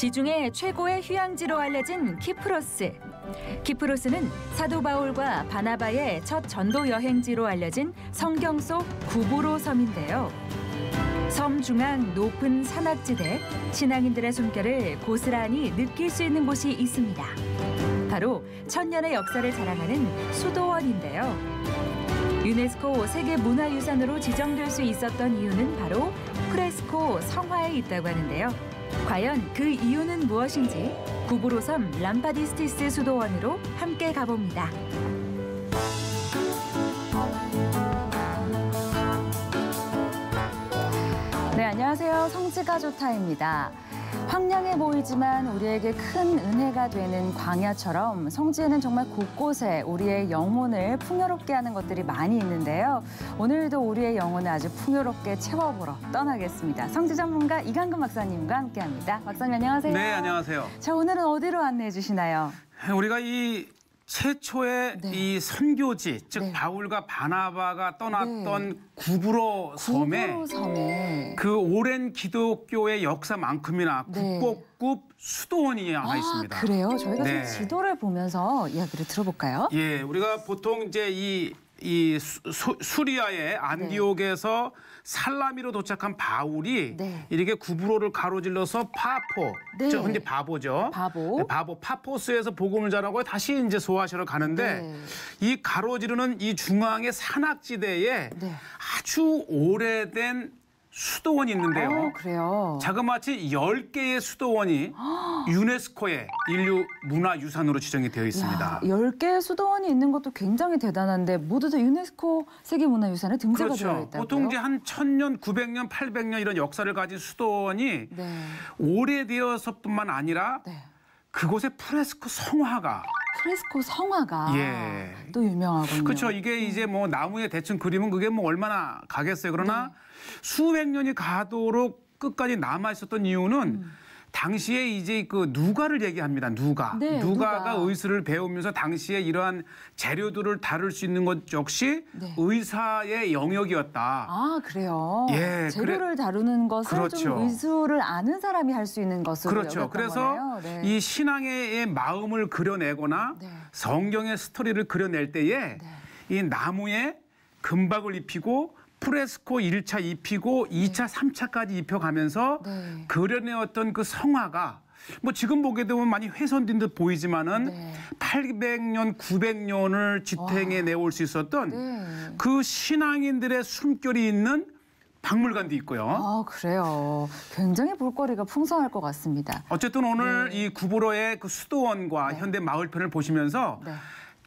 지중해 최고의 휴양지로 알려진 키프로스. 키프로스는 사도 바울과 바나바의 첫 전도 여행지로 알려진 성경 속 구브로 섬인데요. 섬 중앙 높은 산악지대, 신앙인들의 숨결을 고스란히 느낄 수 있는 곳이 있습니다. 바로 천년의 역사를 자랑하는 수도원인데요. 유네스코 세계문화유산으로 지정될 수 있었던 이유는 바로 프레스코 성화에 있다고 하는데요. 과연 그 이유는 무엇인지 구브로섬 람파디스티스 수도원으로 함께 가봅니다. 네, 안녕하세요. 성지가 좋다입니다. 황량해 보이지만 우리에게 큰 은혜가 되는 광야처럼 성지에는 정말 곳곳에 우리의 영혼을 풍요롭게 하는 것들이 많이 있는데요. 오늘도 우리의 영혼을 아주 풍요롭게 채워보러 떠나겠습니다. 성지 전문가 이강근 박사님과 함께합니다. 박사님 안녕하세요. 네, 안녕하세요. 자, 오늘은 어디로 안내해 주시나요? 우리가 이 최초의 이 선교지, 즉 바울과 바나바가 떠났던 구브로 섬에 그 오랜 기독교의 역사만큼이나 국보급 수도원이 하나 있습니다. 그래요? 저희가 좀 지도를 보면서 이야기를 들어볼까요? 예, 우리가 보통 이제 이 수리아의 안디옥에서 살라미로 도착한 바울이 이렇게 구브로를 가로질러서 파포, 저 현재 바보죠. 바보 파포스에서 복음을 전하고 다시 이제 소아시아로 가는데 이 가로지르는 이 중앙의 산악지대에 아주 오래된 수도원이 있는데요. 그래요? 자그마치 10개의 수도원이 유네스코의 인류 문화유산으로 지정이 되어 있습니다. 야, 10개의 수도원이 있는 것도 굉장히 대단한데 모두 다 유네스코 세계문화유산에 등재가 되어 있다고요? 보통 이제 한 1000년, 900년, 800년 이런 역사를 가진 수도원이 오래되어서뿐만 아니라 그곳에 프레스코 성화가 또 유명하군요. 그렇죠. 이게 이제 뭐 나무에 대충 그리면 그게 뭐 얼마나 가겠어요. 그러나 수백 년이 가도록 끝까지 남아 있었던 이유는 당시에 이제 그 누가를 얘기합니다. 누가가 의술을 배우면서 당시에 이러한 재료들을 다룰 수 있는 것 역시 의사의 영역이었다. 아, 그래요? 예, 재료를 다루는 것을 좀 의술을 아는 사람이 할 수 있는 것으로 여겼던 그래서 거네요. 이 신앙의 마음을 그려내거나 성경의 스토리를 그려낼 때에 이 나무에 금박을 입히고 프레스코 1차 입히고 2차, 3차까지 입혀가면서 그려내었던 그 성화가 뭐 지금 보게 되면 많이 훼손된 듯 보이지만은 800년, 900년을 지탱해 내올 수 있었던 그 신앙인들의 숨결이 있는 박물관도 있고요. 아, 그래요. 굉장히 볼거리가 풍성할 것 같습니다. 어쨌든 오늘 이 구브로의 그 수도원과 현대 마을편을 보시면서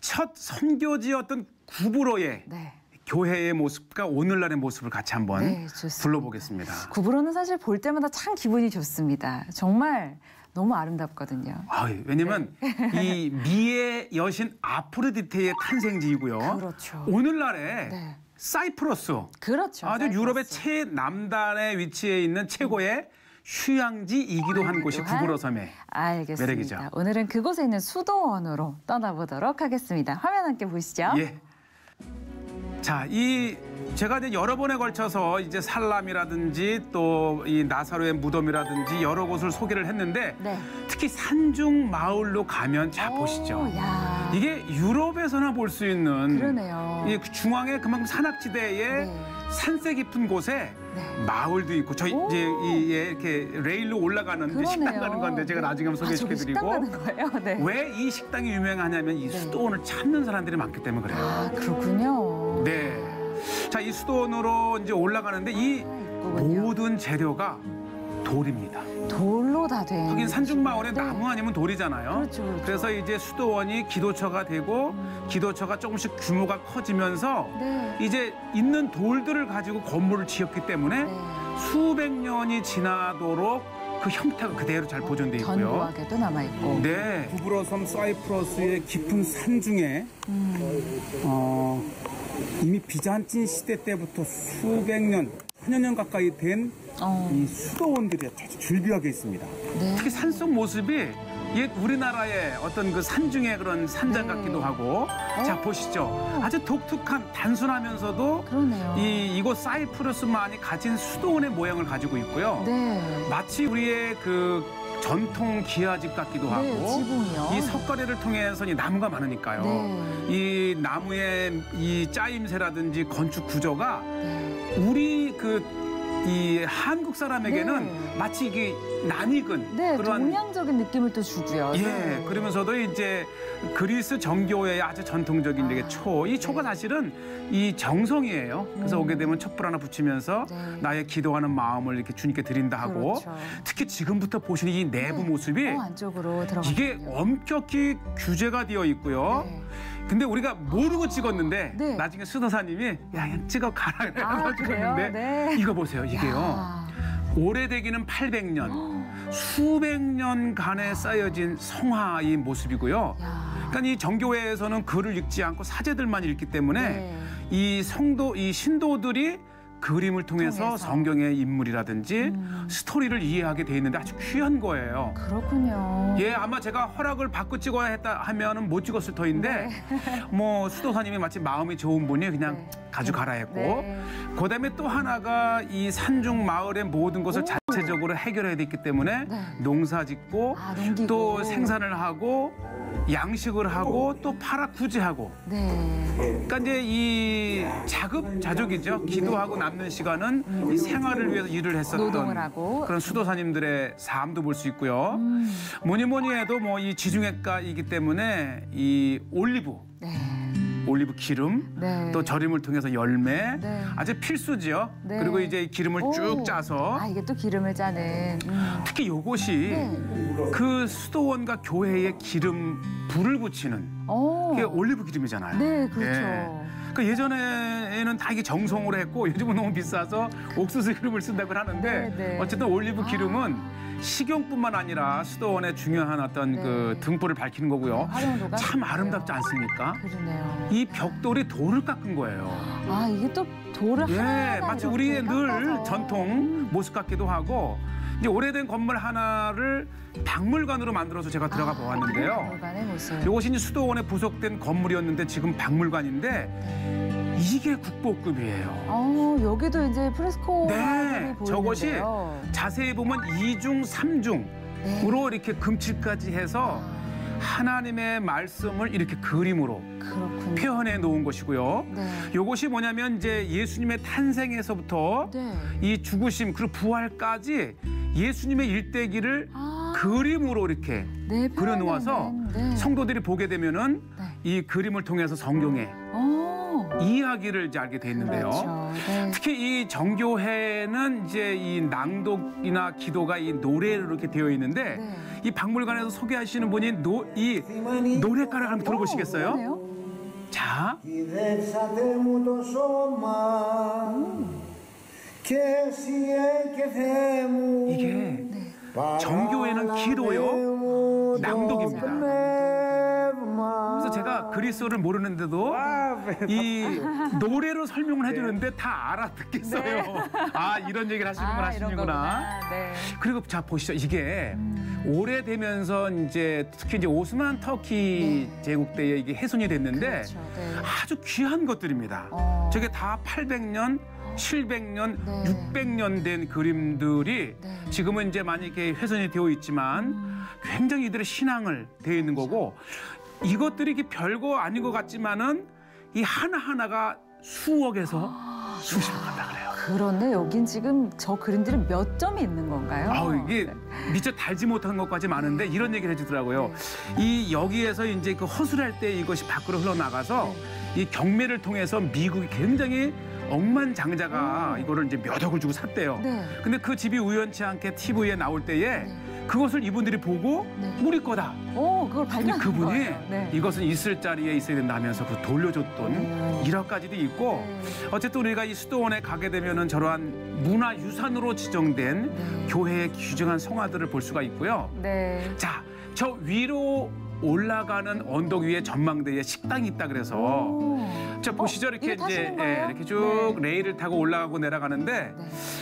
첫 선교지였던 구브로의 교회의 모습과 오늘날의 모습을 같이 한번 둘러보겠습니다. 구브로는 사실 볼 때마다 참 기분이 좋습니다. 정말 너무 아름답거든요. 왜냐면 이 미의 여신 아프로디테의 탄생지이고요. 오늘날에 사이프러스, 아주 유럽의 최남단에 위치해 있는 최고의 휴양지이기도 한 곳이 구브로 섬의 매력이죠. 오늘은 그곳에 있는 수도원으로 떠나보도록 하겠습니다. 화면 함께 보시죠. 자, 제가 이제 여러 번에 걸쳐서 이제 살람이라든지 또 이 나사로의 무덤이라든지 여러 곳을 소개를 했는데 특히 산중 마을로 가면 보시죠. 이게 유럽에서나 볼 수 있는 이 중앙의 그만큼 산악지대에 산세 깊은 곳에 마을도 있고 저희 이제 이렇게 레일로 올라가는 식당 가는 건데 제가 나중에 한번 소개시켜드리고 왜 이 식당이 유명하냐면 이 수도원을 찾는 사람들이 많기 때문에 그래요. 그렇군요. 자, 이 수도원으로 이제 올라가는데 이 모든 재료가 돌입니다. 돌로 다 된. 하긴 산중마을에 나무 아니면 돌이잖아요. 그래서 이제 수도원이 기도처가 되고 기도처가 조금씩 규모가 커지면서 이제 있는 돌들을 가지고 건물을 지었기 때문에 수백 년이 지나도록 그 형태가 그대로 잘 보존돼 있고요. 견고하게도 남아있고. 구브로섬 사이프러스의 깊은 산 중에 이미 비잔틴 시대 때부터 수백 년, 천여 년 가까이 된 이 수도원들이 아주 줄비하게 있습니다. 특히 산속 모습이 옛 우리나라의 어떤 그 산중의 그런 산장 같기도 하고 자 보시죠. 아주 독특한 단순하면서도 이곳 사이프러스만이 가진 수도원의 모양을 가지고 있고요. 마치 우리의 그 전통 기와집 같기도 하고 지붕이요. 이 석가래를 통해서 이 나무가 많으니까요. 이 나무의 이 짜임새라든지 건축 구조가 우리 이 한국 사람에게는 마치 이게 낯익은 그런 동양적인 느낌을 또 주고요. 예, 그러면서도 이제 그리스 정교회의 아주 전통적인 이게 이 초가 사실은 이 정성이에요. 그래서 오게 되면 촛불 하나 붙이면서 나의 기도하는 마음을 이렇게 주님께 드린다 하고 특히 지금부터 보시는 이 내부 모습이 안쪽으로 들어가 이게 엄격히 규제가 되어 있고요. 근데 우리가 모르고 찍었는데 나중에 수도사님이 야, 그냥 찍어 가라 그래서 찍었는데 이거 보세요. 이게요. 오래되기는 800년, 수백 년간에 쌓여진 성화의 모습이고요. 그러니까 이 정교회에서는 글을 읽지 않고 사제들만 읽기 때문에 이 신도들이 그림을 통해서 성경의 인물이라든지 스토리를 이해하게 돼 있는데 아주 귀한 거예요. 그렇군요. 예, 아마 제가 허락을 받고 찍어야 했다 하면은 못 찍었을 터인데 뭐 수도사님이 마치 마음이 좋은 분이 그냥 가져가라 했고 그다음에 또 하나가 이 산중 마을의 모든 것을 자체적으로 해결해야 됐기 때문에 농사짓고 또 생산을 하고 양식을 하고 또 팔아 구제하고 그러니까 이제 이 자급자족이죠. 기도하고 남는 시간은 이 생활을 위해서 일을 했었던 그런 수도사님들의 삶도 볼 수 있고요. 뭐니 해도 뭐 이 지중해가이기 때문에 이 올리브 기름, 또 절임을 통해서 열매, 아주 필수지요. 그리고 이제 기름을 쭉 짜서 이게 또 기름을 짜는 특히 이것이 그 수도원과 교회의 기름 불을 붙이는 그게 올리브 기름이잖아요. 네, 그렇죠. 그러니까 예전에는 다 이게 정성으로 했고 요즘은 너무 비싸서 옥수수 기름을 쓴다고 하는데 어쨌든 올리브 기름은 식용뿐만 아니라 수도원의 중요한 어떤 그 등불을 밝히는 거고요. 참 아름답지 않습니까? 그러네요. 이 벽돌이 돌을 깎은 거예요. 이게 또 돌을 하나 마치 우리의 늘 전통 모습 같기도 하고 이제 오래된 건물 하나를 박물관으로 만들어서 제가 들어가 보았는데요. 박물관의 모습. 이것이 이제 수도원에 부속된 건물이었는데 지금 박물관인데 이게 국보급이에요. 여기도 이제 프레스코 보이는데요. 저것이 자세히 보면 2중, 3중으로 이렇게 금칠까지 해서 하나님의 말씀을 이렇게 그림으로 표현해 놓은 것이고요. 이것이 뭐냐면 이제 예수님의 탄생에서부터 이 죽으심 그리고 부활까지 예수님의 일대기를 그림으로 이렇게 그려 놓아서 성도들이 보게 되면은 이 그림을 통해서 성경의 이야기를 이제 알게 돼 있는데요. 특히 이 정교회는 이제 이 낭독이나 기도가 이 노래로 이렇게 되어 있는데 이 박물관에서 소개하시는 분이 이 노래가를 한번 들어보시겠어요? 자. 이게 정교회는 기도요, 낭독입니다. 그래서 제가 그리스어를 모르는데도 이 노래로 설명을 해주는데 다 알아듣겠어요. 이런 얘기를 하시는구나. 그리고 자 보시죠. 이게 오래되면서 이제 특히 이제 오스만 터키 제국 때에 이게 훼손이 됐는데 아주 귀한 것들입니다. 저게 다 800년, 700년, 600년 된 그림들이 지금은 이제 많이 이렇게 훼손이 되어 있지만 굉장히 이들의 신앙을 되어 있는 거고 이것들이 이게 별거 아닌 것 같지만은 이 하나하나가 수억에서 수십억 한다 그래요. 그런데 여긴 지금 저 그림들이 몇 점이 있는 건가요? 이게 미처 달지 못한 것까지 많은데 이런 얘기를 해주더라고요. 이 여기에서 이제 그 허술할 때 이것이 밖으로 흘러나가서 이 경매를 통해서 미국이 굉장히 억만장자가 이거를 이제 몇 억을 주고 샀대요. 근데 그 집이 우연치 않게 TV에 나올 때에 그것을 이분들이 보고 우리 거다. 그걸 발견한 그분이 거예요. 이것은 있을 자리에 있어야 된다 하면서 그 돌려줬던 일화까지도 있고 어쨌든 우리가 이 수도원에 가게 되면은 저러한 문화유산으로 지정된 교회의 규정한 성화들을 볼 수가 있고요. 자, 저 위로 올라가는 언덕 위에 전망대에 식당이 있다 그래서 자 보시죠. 이렇게 이제 이렇게 쭉 레일을 타고 올라가고 내려가는데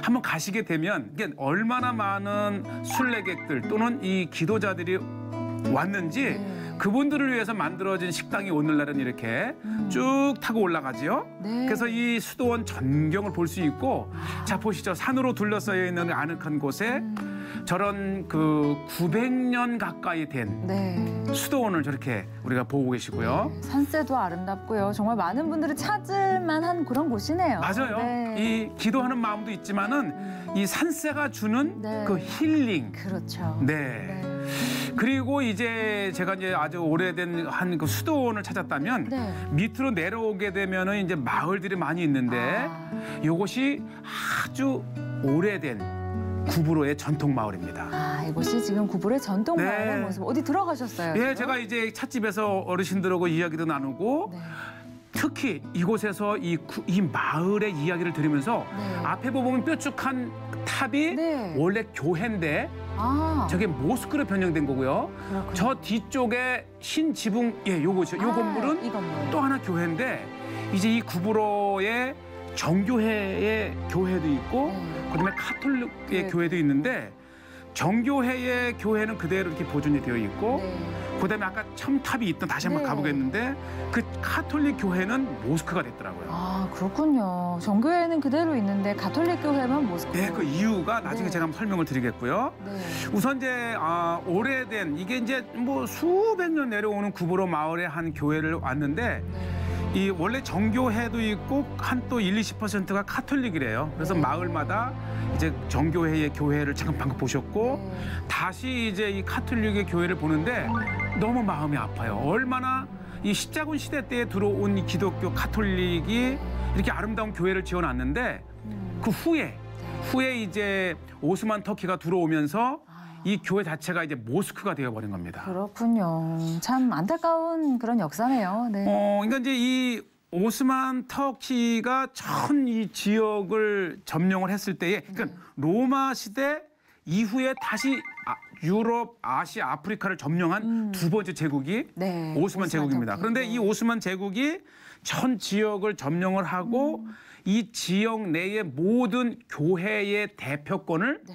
한번 가시게 되면 이게 얼마나 많은 순례객들 또는 이 기도자들이 왔는지 그분들을 위해서 만들어진 식당이 오늘날은 이렇게 쭉 타고 올라가지요. 네. 그래서 이 수도원 전경을 볼 수 있고, 자 보시죠. 산으로 둘러싸여 있는 아늑한 곳에 저런 그 900년 가까이 된 네. 수도원을 저렇게 우리가 보고 계시고요. 네, 산세도 아름답고요. 정말 많은 분들이 찾을 만한 그런 곳이네요. 맞아요. 네. 이 기도하는 마음도 있지만은 이 산세가 주는 네. 그 힐링. 그렇죠. 네. 네. 그리고 이제 제가 이제 아주 오래된 한 그 수도원을 찾았다면 네. 밑으로 내려오게 되면은 이제 마을들이 많이 있는데 이것이 아주 오래된 구부로의 전통 마을입니다. 이곳이 지금 구부로의 전통 네. 마을의 모습. 어디 들어가셨어요? 예, 지금? 제가 이제 찻집에서 어르신들하고 이야기도 나누고 네. 특히 이곳에서 이 마을의 이야기를 들으면서 네. 앞에 보면 뾰족한 탑이 네. 원래 교회인데 저게 모스크로 변형된 거고요. 그렇군요. 저 뒤쪽에 흰 지붕, 예, 요거죠. 요 건물은 이 건물. 또 하나 교회인데 이제 이 구부로의 정교회의 교회도 있고 네. 그다음에 카톨릭의 네. 교회도 있는데 정교회의 교회는 그대로 이렇게 보존이 되어 있고 네. 그다음에 아까 첨탑이 있던 다시 한번 네. 가보겠는데 그 카톨릭 교회는 모스크가 됐더라고요. 그렇군요. 정교회는 그대로 있는데 가톨릭 교회만 모스크. 네, 그 이유가 나중에 네. 제가 한번 설명을 드리겠고요. 네. 우선 이제 오래된 이게 이제 뭐 수백 년 내려오는 구부로 마을의 한 교회를 왔는데 네. 이 원래 정교회도 있고 한 또 1-20%가 카톨릭이래요. 그래서 네. 마을마다 이제 정교회의 교회를 잠깐 방금 보셨고 네. 다시 이제 이 카톨릭의 교회를 보는데 너무 마음이 아파요. 얼마나 이 십자군 시대 때에 들어온 이 기독교 카톨릭이 이렇게 아름다운 교회를 지어놨는데 그 후에 이제 오스만 터키가 들어오면서 이 교회 자체가 이제 모스크가 되어버린 겁니다. 그렇군요. 참 안타까운 그런 역사네요. 네. 그러니까 이제 이 오스만 터키가 처음 이 지역을 점령을 했을 때에, 그러니까 로마 시대 이후에 다시 유럽, 아시아, 아프리카를 점령한 두 번째 제국이 네, 오스만 제국입니다. 터키. 그런데 네. 이 오스만 제국이 전 지역을 점령을 하고 이 지역 내의 모든 교회의 대표권을 네.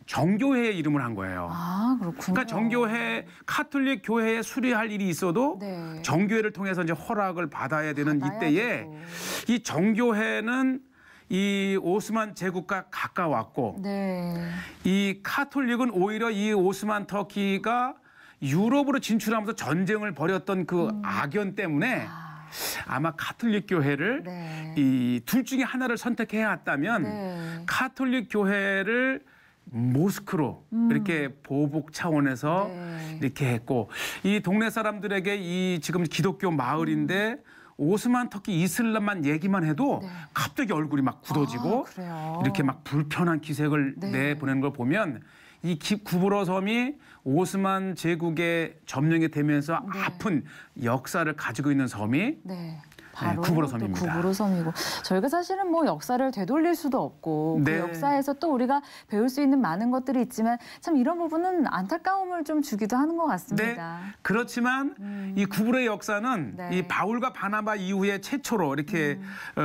정교회의 이름을 한 거예요. 그렇군요. 그러니까 정교회, 카톨릭 교회에 수리할 일이 있어도 네. 정교회를 통해서 이제 허락을 받아야 되는 받아야 이때에 되고. 이 정교회는 이 오스만 제국과 가까웠고 네. 이 카톨릭은 오히려 이 오스만 터키가 유럽으로 진출하면서 전쟁을 벌였던 그 악연 때문에 아마 카톨릭 교회를 네. 이 둘 중에 하나를 선택해야 했다면 네. 카톨릭 교회를 모스크로 이렇게 보복 차원에서 네. 이렇게 했고 이 동네 사람들에게 이 지금 기독교 마을인데 오스만 터키 이슬람만 얘기만 해도 네. 갑자기 얼굴이 막 굳어지고 그래요? 이렇게 막 불편한 기색을 네. 내보내는 걸 보면 이 구부로 섬이 오스만 제국에 점령이 되면서 네. 아픈 역사를 가지고 있는 섬이 네. 바로 구부로 또 섬입니다. 구부로 섬이고 저희가 사실은 뭐 역사를 되돌릴 수도 없고 네. 그 역사에서 또 우리가 배울 수 있는 많은 것들이 있지만 참 이런 부분은 안타까움을 좀 주기도 하는 것 같습니다. 네. 그렇지만 이 구부로의 역사는 네. 이 바울과 바나바 이후에 최초로 이렇게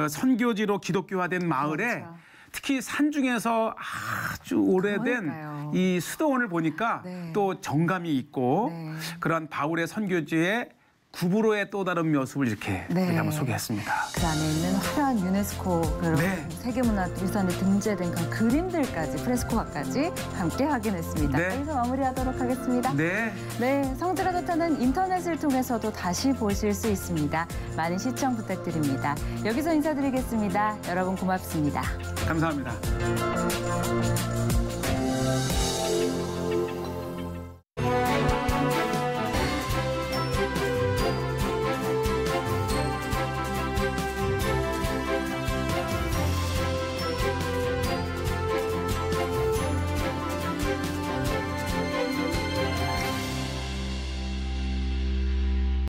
선교지로 기독교화된 마을에 그렇죠. 특히 산 중에서 아주 오래된 그러니까요. 이 수도원을 보니까 네. 또 정감이 있고 네. 그런 바울의 선교지의 구부로의 또 다른 모습을 이렇게 네. 우리가 한번 소개했습니다. 그 안에 있는 화려한 유네스코 그런 네. 세계문화유산에 등재된 그런 그림들까지 프레스코화까지 함께 확인했습니다. 네. 여기서 마무리하도록 하겠습니다. 네. 네, 성지가 좋다는 인터넷을 통해서도 다시 보실 수 있습니다. 많은 시청 부탁드립니다. 여기서 인사드리겠습니다. 여러분 고맙습니다. 감사합니다.